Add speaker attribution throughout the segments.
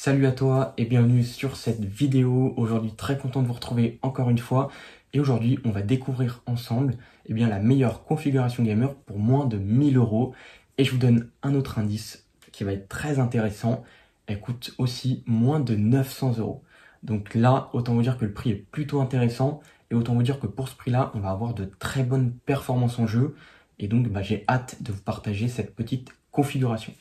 Speaker 1: Salut à toi et bienvenue sur cette vidéo. Aujourd'hui, très content de vous retrouver encore une fois. Et aujourd'hui, on va découvrir ensemble la meilleure configuration gamer pour moins de 1000 euros. Et je vous donne un autre indice qui va être très intéressant. Elle coûte aussi moins de 900 euros. Donc là, autant vous dire que le prix est plutôt intéressant. Et autant vous dire que pour ce prix-là, on va avoir de très bonnes performances en jeu. Et donc, j'ai hâte de vous partager cette petite configuration.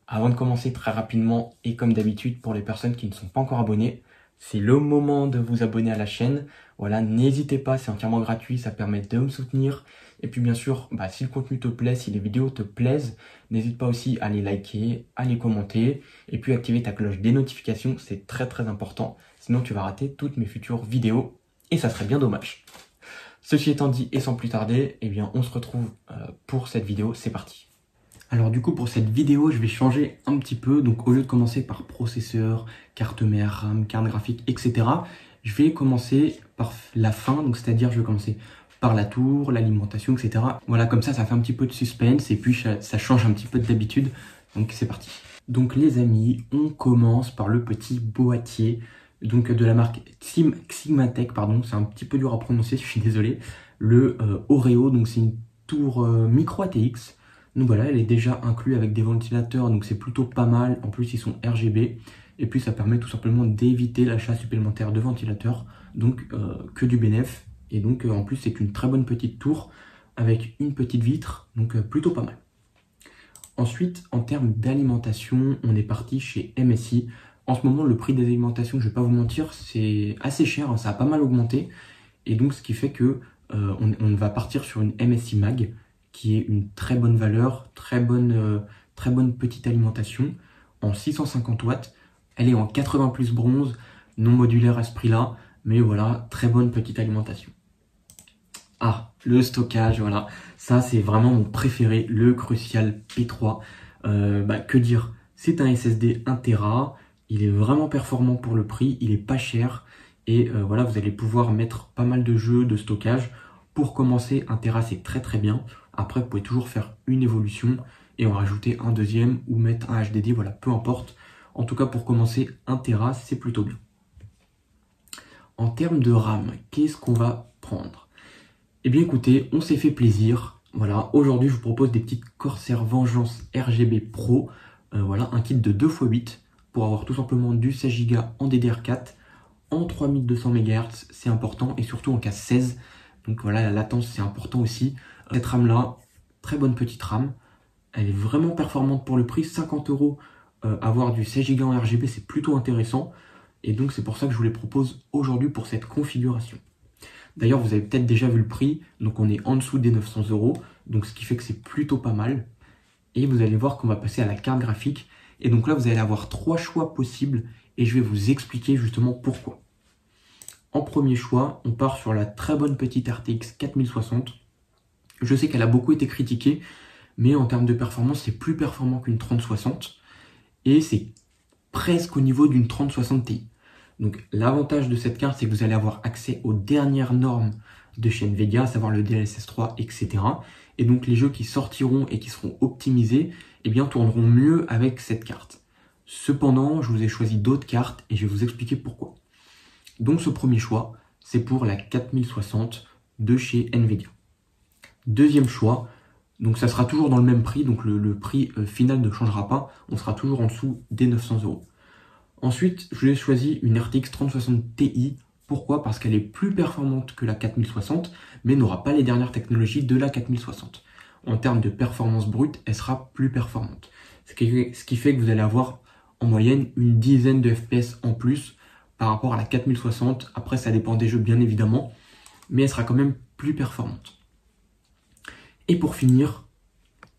Speaker 1: Avant de commencer très rapidement, et comme d'habitude pour les personnes qui ne sont pas encore abonnées, c'est le moment de vous abonner à la chaîne. Voilà, n'hésitez pas, c'est entièrement gratuit, ça permet de me soutenir. Et puis bien sûr, si le contenu te plaît, si les vidéos te plaisent, n'hésite pas aussi à les liker, à les commenter, et puis activer ta cloche des notifications, c'est très très important. Sinon tu vas rater toutes mes futures vidéos, et ça serait bien dommage. Ceci étant dit, et sans plus tarder, on se retrouve pour cette vidéo, c'est parti. Alors du coup pour cette vidéo je vais changer un petit peu, donc au lieu de commencer par processeur, carte mère, RAM, carte graphique, etc. Je vais commencer par la fin, donc c'est-à-dire je vais commencer par la tour, l'alimentation, etc. Voilà, comme ça fait un petit peu de suspense et puis ça change un petit peu d'habitude, donc c'est parti. Donc les amis, on commence par le petit boîtier, donc de la marque Xigmatech, pardon, c'est un petit peu dur à prononcer, je suis désolé. Le Oreo, donc c'est une tour micro ATX. Donc voilà, elle est déjà inclue avec des ventilateurs, donc c'est plutôt pas mal. En plus, ils sont RGB. Et puis, ça permet tout simplement d'éviter l'achat supplémentaire de ventilateurs. Donc, que du bénéf. Et donc, en plus, c'est une très bonne petite tour avec une petite vitre. Donc, plutôt pas mal. Ensuite, en termes d'alimentation, on est parti chez MSI. En ce moment, le prix des alimentations, je ne vais pas vous mentir, c'est assez cher. Hein, ça a pas mal augmenté. Et donc, ce qui fait que on va partir sur une MSI Mag, qui est une très bonne valeur, très bonne petite alimentation, en 650 watts. Elle est en 80 plus bronze, non modulaire à ce prix-là, mais voilà, très bonne petite alimentation. Ah, le stockage, voilà, ça c'est vraiment mon préféré, le Crucial P3. Que dire, c'est un SSD 1 Tera, il est vraiment performant pour le prix, il est pas cher, et voilà, vous allez pouvoir mettre pas mal de jeux de stockage. Pour commencer, 1 Tera c'est très très bien. Après, vous pouvez toujours faire une évolution et en rajouter un deuxième ou mettre un HDD, voilà, peu importe. En tout cas, pour commencer, 1 Tera, c'est plutôt bien. En termes de RAM, qu'est-ce qu'on va prendre? Eh bien, écoutez, on s'est fait plaisir. Voilà, aujourd'hui, je vous propose des petites Corsair Vengeance RGB Pro. Voilà, un kit de 2x8 pour avoir tout simplement du 16 Go en DDR4 en 3200 MHz, c'est important, et surtout en cas 16. Donc voilà, la latence, c'est important aussi. Cette RAM là, très bonne petite RAM, elle est vraiment performante pour le prix, 50 euros. Avoir du 16 Go en RGB, c'est plutôt intéressant, et donc c'est pour ça que je vous les propose aujourd'hui pour cette configuration. D'ailleurs, vous avez peut-être déjà vu le prix, donc on est en dessous des 900 euros, donc ce qui fait que c'est plutôt pas mal. Et vous allez voir qu'on va passer à la carte graphique, et donc là vous allez avoir 3 choix possibles, et je vais vous expliquer justement pourquoi. En premier choix, on part sur la très bonne petite RTX 4060. Je sais qu'elle a beaucoup été critiquée, mais en termes de performance, c'est plus performant qu'une 3060. Et c'est presque au niveau d'une 3060 Ti. Donc l'avantage de cette carte, c'est que vous allez avoir accès aux dernières normes de chez Nvidia, à savoir le DLSS 3, etc. Et donc les jeux qui sortiront et qui seront optimisés, tourneront mieux avec cette carte. Cependant, je vous ai choisi d'autres cartes et je vais vous expliquer pourquoi. Donc ce premier choix, c'est pour la 4060 de chez Nvidia. Deuxième choix, donc ça sera toujours dans le même prix, donc le prix final ne changera pas, on sera toujours en dessous des 900 euros. Ensuite, je vais choisir une RTX 3060 Ti. Pourquoi? Parce qu'elle est plus performante que la 4060, mais n'aura pas les dernières technologies de la 4060. En termes de performance brute, elle sera plus performante. Ce qui fait que vous allez avoir en moyenne une dizaine de FPS en plus par rapport à la 4060. Après, ça dépend des jeux bien évidemment, mais elle sera quand même plus performante. Et pour finir,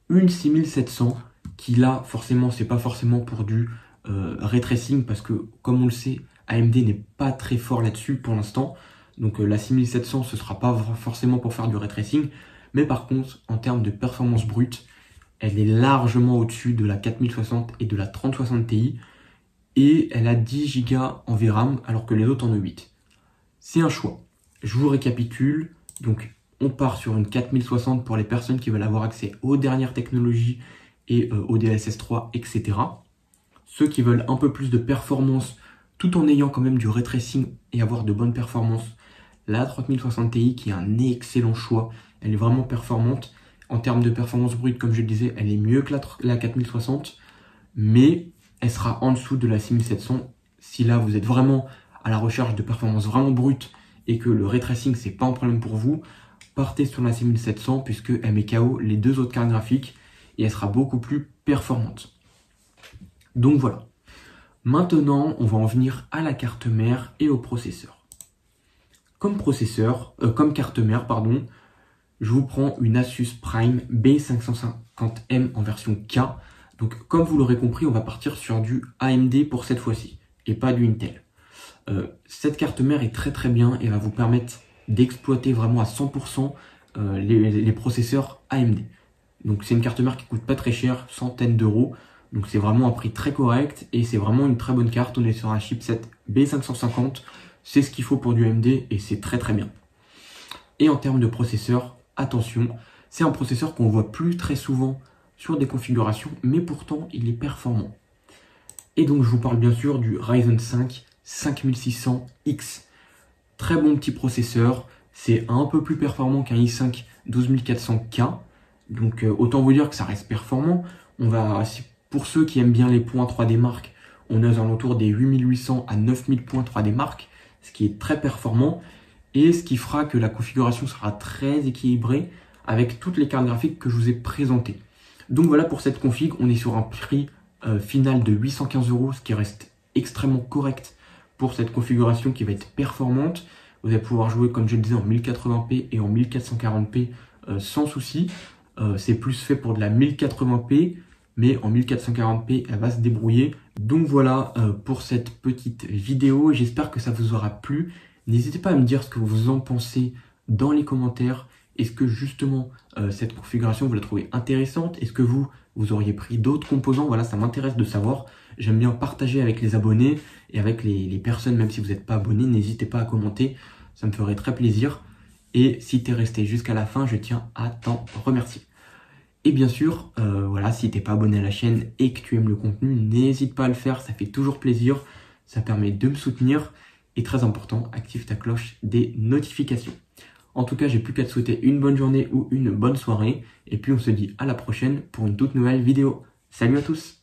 Speaker 1: une 6700 qui là, forcément, c'est pas forcément pour du ray tracing parce que, comme on le sait, AMD n'est pas très fort là-dessus pour l'instant. Donc la 6700, ce sera pas forcément pour faire du ray tracing. Mais par contre, en termes de performance brute, elle est largement au-dessus de la 4060 et de la 3060 Ti. Et elle a 10 Go en VRAM alors que les autres en ont 8. C'est un choix. Je vous récapitule. Donc on part sur une 4060 pour les personnes qui veulent avoir accès aux dernières technologies et au DLSS 3, etc. ceux qui veulent un peu plus de performance tout en ayant quand même du ray tracing et avoir de bonnes performances, la 3060 Ti qui est un excellent choix. Elle est vraiment performante. En termes de performance brute, comme je le disais, elle est mieux que la 4060, mais elle sera en dessous de la 6700. Si là, vous êtes vraiment à la recherche de performance vraiment brute et que le ray tracing, c'est pas un problème pour vous, partez sur la 6700 puisque elle met KO les deux autres cartes graphiques et elle sera beaucoup plus performante. Donc voilà. Maintenant, on va en venir à la carte mère et au processeur. Comme carte mère, je vous prends une Asus Prime B550M en version K. Donc, comme vous l'aurez compris, on va partir sur du AMD pour cette fois-ci et pas du Intel. Cette carte mère est très très bien et va vous permettre d'exploiter vraiment à 100% les processeurs AMD. Donc, c'est une carte mère qui coûte pas très cher, centaines d'euros. Donc, c'est vraiment un prix très correct et c'est vraiment une très bonne carte. On est sur un chipset B550. C'est ce qu'il faut pour du AMD et c'est très très bien. Et en termes de processeur, attention, c'est un processeur qu'on voit plus très souvent sur des configurations, mais pourtant il est performant. Et donc je vous parle bien sûr du Ryzen 5 5600X. Très bon petit processeur, c'est un peu plus performant qu'un i5 12400K. Donc autant vous dire que ça reste performant. Pour ceux qui aiment bien les points 3D Mark, on est aux alentours des 8800 à 9000 points 3D Mark, ce qui est très performant. Et ce qui fera que la configuration sera très équilibrée avec toutes les cartes graphiques que je vous ai présentées. Donc voilà pour cette config, on est sur un prix final de 815 €, ce qui reste extrêmement correct pour cette configuration qui va être performante. Vous allez pouvoir jouer, comme je le disais, en 1080p et en 1440p sans souci. C'est plus fait pour de la 1080p, mais en 1440p, elle va se débrouiller. Donc voilà pour cette petite vidéo. J'espère que ça vous aura plu. N'hésitez pas à me dire ce que vous en pensez dans les commentaires. Est-ce que justement cette configuration vous la trouvez intéressante? Est-ce que vous auriez pris d'autres composants? Voilà, ça m'intéresse de savoir. J'aime bien partager avec les abonnés et avec les personnes, même si vous n'êtes pas abonné, n'hésitez pas à commenter. Ça me ferait très plaisir. Et si tu es resté jusqu'à la fin, je tiens à t'en remercier. Et bien sûr, voilà, si tu n'es pas abonné à la chaîne et que tu aimes le contenu, n'hésite pas à le faire, ça fait toujours plaisir. Ça permet de me soutenir. Et très important, active ta cloche des notifications. En tout cas, j'ai plus qu'à te souhaiter une bonne journée ou une bonne soirée. Et puis on se dit à la prochaine pour une toute nouvelle vidéo. Salut à tous!